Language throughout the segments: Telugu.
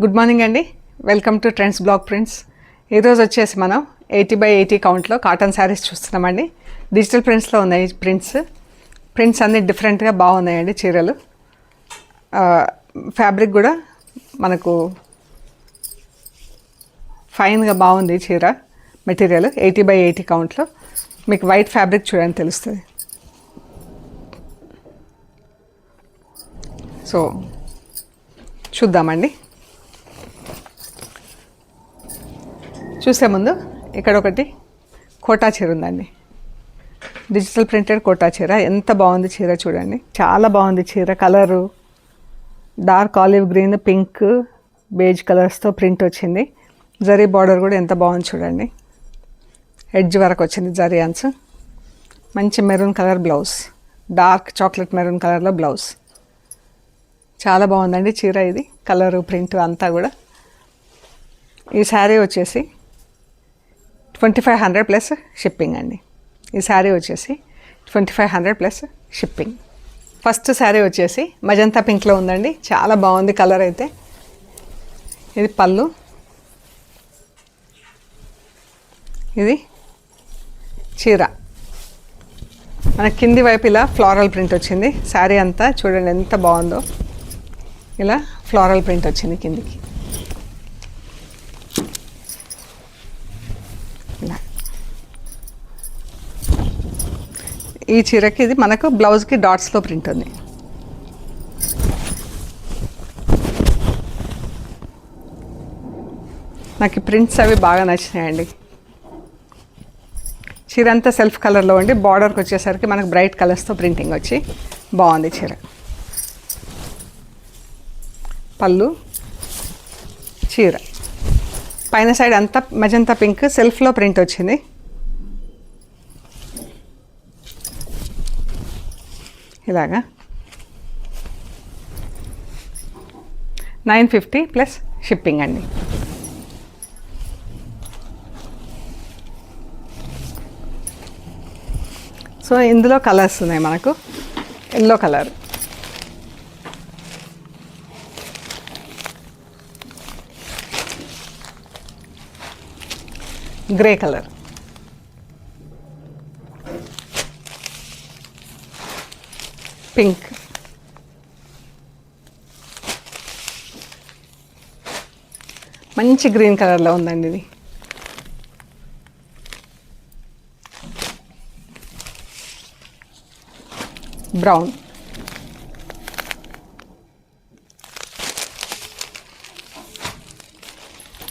గుడ్ మార్నింగ్ అండి. Welcome to trends blog prints. ఈరోజు వచ్చేసి మనం 80x80 కౌంట్లో కాటన్ శారీస్ చూస్తున్నామండి. డిజిటల్ ప్రింట్స్లో ఉన్నాయి ప్రింట్స్ అన్నీ డిఫరెంట్గా బాగున్నాయండి. చీరలు ఫ్యాబ్రిక్ కూడా మనకు ఫైన్గా బాగుంది. చీర మెటీరియల్ 80x80 కౌంట్లో. మీకు వైట్ ఫ్యాబ్రిక్ చూడండి తెలుస్తుంది. సో చూద్దామండి. చూసే ముందు ఇక్కడ ఒకటి కోటా చీర ఉందండి. డిజిటల్ ప్రింటెడ్ కోటా చీర. ఎంత బాగుంది చీర చూడండి, చాలా బాగుంది చీర. Colour dark olive green, pink, beige కలర్స్తో ప్రింట్ వచ్చింది. జరీ బార్డర్ కూడా ఎంత బాగుంది చూడండి. ఎడ్జ్ వరకు వచ్చింది జరీ అన్స్. మంచి maroon colour blouse, dark chocolate maroon కలర్లో బ్లౌజ్. చాలా బాగుందండి చీర. ఇది కలరు ప్రింట్ అంతా కూడా. ఈ శారీ వచ్చేసి 2500 ప్లస్ షిప్పింగ్ అండి. ఈ శారీ వచ్చేసి 2500 ప్లస్ షిప్పింగ్. ఫస్ట్ శారీ వచ్చేసి మజంతా పింక్లో ఉందండి. చాలా బాగుంది కలర్ అయితే. ఇది పళ్ళు, ఇది చీర. మన కింది వైపు ఇలా ఫ్లోరల్ ప్రింట్ వచ్చింది. శారీ అంతా చూడండి ఎంత బాగుందో. ఇలా ఫ్లోరల్ ప్రింట్ వచ్చింది కిందికి. ఇలా ఈ చీరకి ఇది మనకు బ్లౌజ్కి డాట్స్లో ప్రింట్ ఉంది. నాకు ఈ ప్రింట్స్ అవి బాగా నచ్చినాయండి. చీర అంతా సెల్ఫ్ కలర్లో ఉండి బార్డర్కి వచ్చేసరికి మనకు బ్రైట్ కలర్స్తో ప్రింటింగ్ వచ్చి బాగుంది చీర. పళ్ళు, చీర పైన సైడ్ అంతా మజంతా పింక్ సెల్ఫ్లో ప్రింట్ వచ్చింది. ఇలాగా 950 ప్లస్ షిప్పింగ్ అండి. సో ఇందులో కలర్స్ ఉన్నాయి మనకు. Yellow colour, grey colour, pink, మంచి గ్రీన్ కలర్లో ఉందండి ఇది. బ్రౌన్,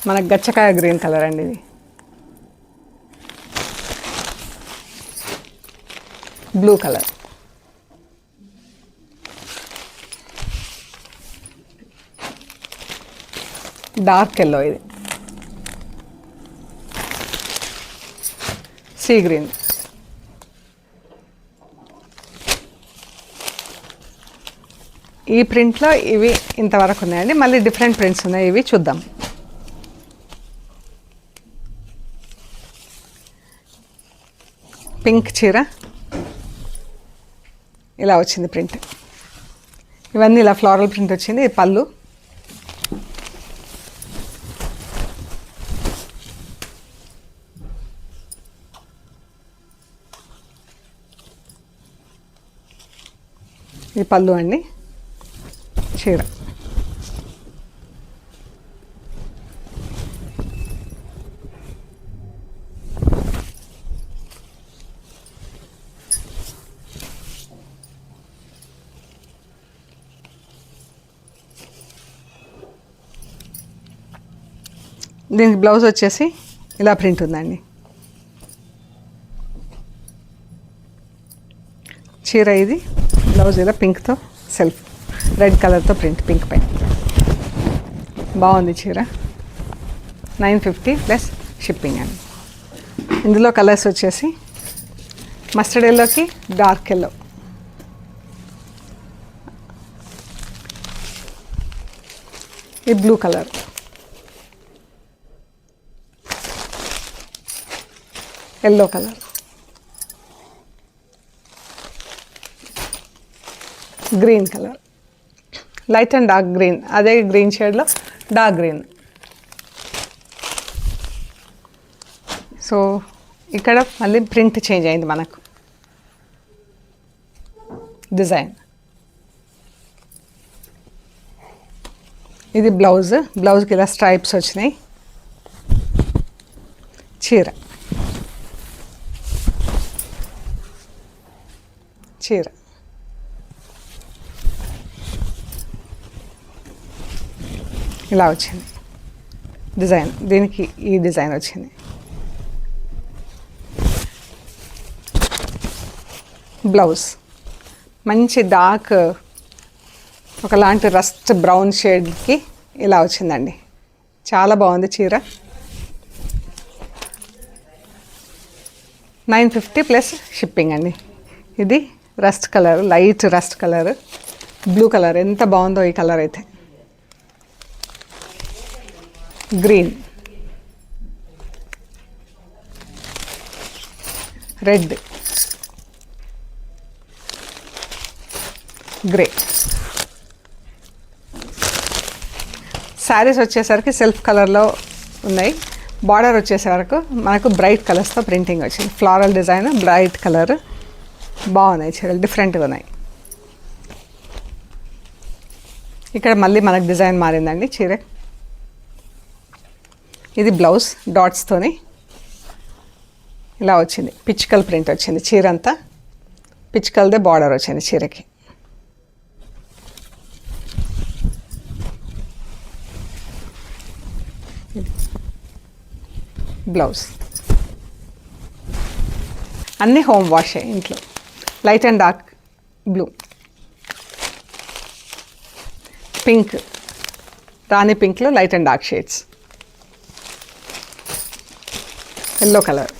మన గచ్చకాయ గ్రీన్ కలర్ అండి ఇది. బ్లూ కలర్, డార్క్ ఎల్లో, ఇది సీ గ్రీన్, ఈ ప్రింట్లో ఇవి ఇంతవరకు ఉన్నాయండి. మళ్ళీ డిఫరెంట్ ప్రింట్స్ ఉన్నాయి, ఇవి చూద్దాం. పింక్ చీర ఇలా వచ్చింది ప్రింట్. ఇవన్నీ ఇలా ఫ్లోరల్ ప్రింట్ వచ్చింది. ఇది పళ్ళు, ఇది పళ్ళు అండి. చీర దీనికి బ్లౌజ్ వచ్చేసి ఇలా ప్రింట్ ఉందండి. చీర ఇది, బ్లౌజ్ ఇలా పింక్తో సెల్ఫ్ రెడ్ కలర్తో ప్రింట్, పింక్ పైన బాగుంది చీర. 950 ప్లస్ షిప్పింగ్ అండి. ఇందులో కలర్స్ వచ్చేసి మస్టర్డ్ ఎల్లోకి డార్క్ ఎల్లో, ఈ blue colour, yellow colour, green colour, light and dark green, అదే గ్రీన్ షేడ్లో డార్క్ గ్రీన్. సో ఇక్కడ మళ్ళీ ప్రింట్ చేంజ్ అయింది మనకు, డిజైన్. ఇది బ్లౌజ్కి ఇలా స్ట్రైప్స్ వచ్చినాయి. చీర ఇలా వచ్చింది డిజైన్. దీనికి ఈ డిజైన్ వచ్చింది. బ్లౌజ్ మంచి డార్క్ ఒకలాంటి రస్ట్ బ్రౌన్ షేడ్కి ఇలా వచ్చిందండి. చాలా బాగుంది చీర. 950 ప్లస్ షిప్పింగ్ అండి. ఇది rust colour, light rust colour, blue colour. ఎంత బాగుందో ఈ కలర్ అయితే. Green, red, grey. శారీస్ వచ్చేసరికి సెల్ఫ్ కలర్లో ఉన్నాయి. బార్డర్ వచ్చేసరికి మనకు బ్రైట్ కలర్స్తో ప్రింటింగ్ వచ్చింది. Floral design, bright colour. బాగున్నాయి చీరలు, డిఫరెంట్గా ఉన్నాయి. ఇక్కడ మళ్ళీ మనకు డిజైన్ మారిందండి చీర. ఇది బ్లౌజ్ డాట్స్తోని ఇలా వచ్చింది. పిచ్కల్ ప్రింట్ వచ్చింది చీర అంతా. పిచ్కల్దే బార్డర్ వచ్చింది చీరకి. బ్లౌజ్ అన్నీ హోమ్ వాషే ఇంట్లో. Light and dark blue, pink, రాణి పింక్లో light and dark shades, yellow colour,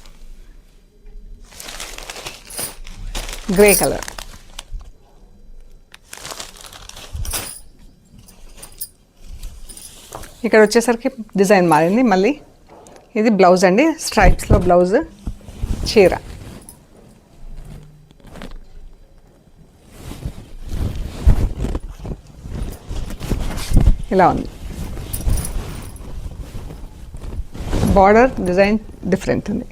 grey colour. ఇక్కడ వచ్చేసరికి డిజైన్ మారింది మళ్ళీ. ఇది బ్లౌజ్ అండి, స్ట్రైప్స్లో బ్లౌజ్, చీర. ఇలా ఉంది. బార్డర్ డిజైన్ డిఫరెంట్ ఉంది.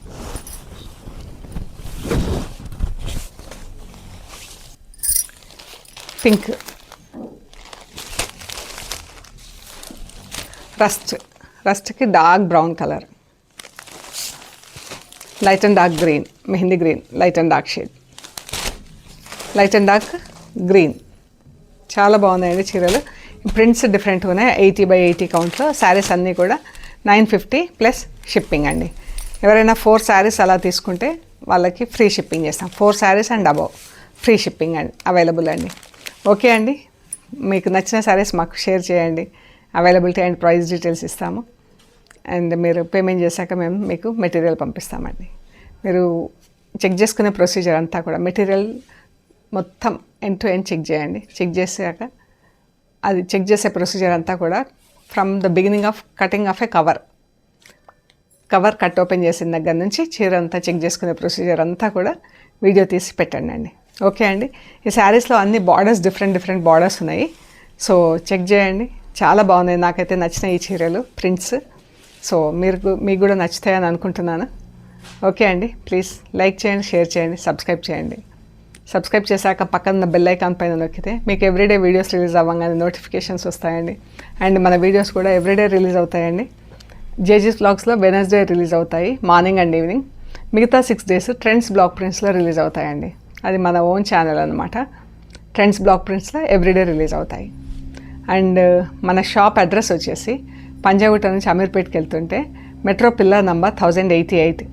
పింక్, రస్ట్కి dark brown colour, light and dark green, mehndi green, light and dark shade, light and dark green. చాలా బాగున్నాయండి చీరలు. ప్రింట్స్ డిఫరెంట్గా ఉన్నాయి. 80/80 కౌంట్లో. శారీస్ అన్నీ కూడా 950 ప్లస్ షిప్పింగ్ అండి. ఎవరైనా 4 శారీస్ అలా తీసుకుంటే వాళ్ళకి ఫ్రీ షిప్పింగ్ చేస్తాం. 4 saris and above free shipping అండి అవైలబుల్ అండి. ఓకే అండి, మీకు నచ్చిన శారీస్ మాకు షేర్ చేయండి. అవైలబిలిటీ అండ్ ప్రైస్ డీటెయిల్స్ ఇస్తాము. అండ్ మీరు పేమెంట్ చేశాక మేము మీకు మెటీరియల్ పంపిస్తామండి. మీరు చెక్ చేసుకునే ప్రొసీజర్ అంతా కూడా మెటీరియల్ మొత్తం ఎండ్ టు ఎండ్ చెక్ చేయండి. చెక్ చేశాక అది చెక్ చేసే ప్రొసీజర్ అంతా కూడా from the beginning of cutting of A cover cut open చేసిన దగ్గర నుంచి చీర అంతా చెక్ చేసుకునే ప్రొసీజర్ అంతా కూడా వీడియో తీసి పెట్టండి అండి. ఓకే అండి. ఈ శారీస్లో అన్ని బార్డర్స్ డిఫరెంట్ బార్డర్స్ ఉన్నాయి. సో చెక్ చేయండి. చాలా బాగున్నాయి. నాకైతే నచ్చిన ఈ చీరలు ప్రింట్స్. సో మీకు కూడా నచ్చుతాయని అనుకుంటున్నాను. ఓకే అండి, ప్లీజ్ లైక్ చేయండి, షేర్ చేయండి, సబ్స్క్రైబ్ చేయండి. సబ్స్క్రైబ్ చేశాక పక్కన బెల్ ఐకాన్ పైన నొక్కితే మీకు ఎవ్రీడే వీడియోస్ రిలీజ్ అవ్వగానే నోటిఫికేషన్స్ వస్తాయండి. అండ్ మన వీడియోస్ కూడా ఎవ్రీడే రిలీజ్ అవుతాయండి. జేజీస్ బ్లాగ్స్లో వెనస్డే రిలీజ్ అవుతాయి, మార్నింగ్ అండ్ ఈవినింగ్. మిగతా 6 days ట్రెండ్స్ బ్లాక్ ప్రింట్స్లో రిలీజ్ అవుతాయండి. అది మన ఓన్ ఛానల్ అనమాట. ట్రెండ్స్ బ్లాక్ ప్రింట్స్లో ఎవ్రీడే రిలీజ్ అవుతాయి. అండ్ మన షాప్ అడ్రస్ వచ్చేసి పంజాగుట్ట నుంచి అమీర్పేట్కి వెళ్తుంటే మెట్రో పిల్లర్ నంబర్ 1088.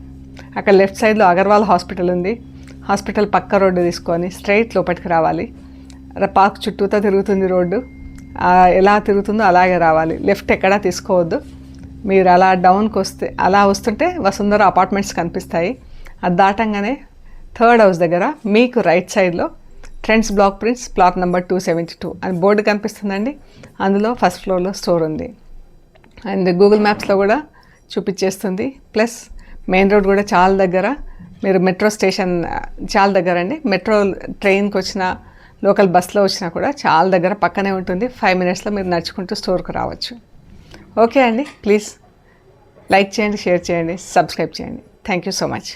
అక్కడ లెఫ్ట్ సైడ్లో అగర్వాల్ హాస్పిటల్ ఉంది. హాస్పిటల్ పక్క రోడ్డు తీసుకొని స్ట్రైట్ లోపలికి రావాలి. పార్క్ చుట్టూతో తిరుగుతుంది రోడ్డు. ఎలా తిరుగుతుందో అలాగే రావాలి. లెఫ్ట్ ఎక్కడా తీసుకోవద్దు. మీరు అలా డౌన్కి అలా వస్తుంటే వసుంధర అపార్ట్మెంట్స్ కనిపిస్తాయి. అది దాటంగానే 3rd house దగ్గర మీకు రైట్ సైడ్లో trends block prints plot number 272 అని బోర్డు కనిపిస్తుందండి. అందులో 1st floorలో స్టోర్ ఉంది. అండ్ గూగుల్ మ్యాప్స్లో కూడా చూపించేస్తుంది. ప్లస్ మెయిన్ రోడ్ కూడా చాలా దగ్గర. మీరు మెట్రో స్టేషన్ చాలా దగ్గర అండి. మెట్రో ట్రైన్కి వచ్చినా లోకల్ బస్లో వచ్చినా కూడా చాలా దగ్గర, పక్కనే ఉంటుంది. 5 minutesలో మీరు నడుచుకుంటూ స్టోర్కి రావచ్చు. ఓకే అండి, ప్లీజ్ లైక్ చేయండి, షేర్ చేయండి, సబ్స్క్రైబ్ చేయండి. Thank you so much.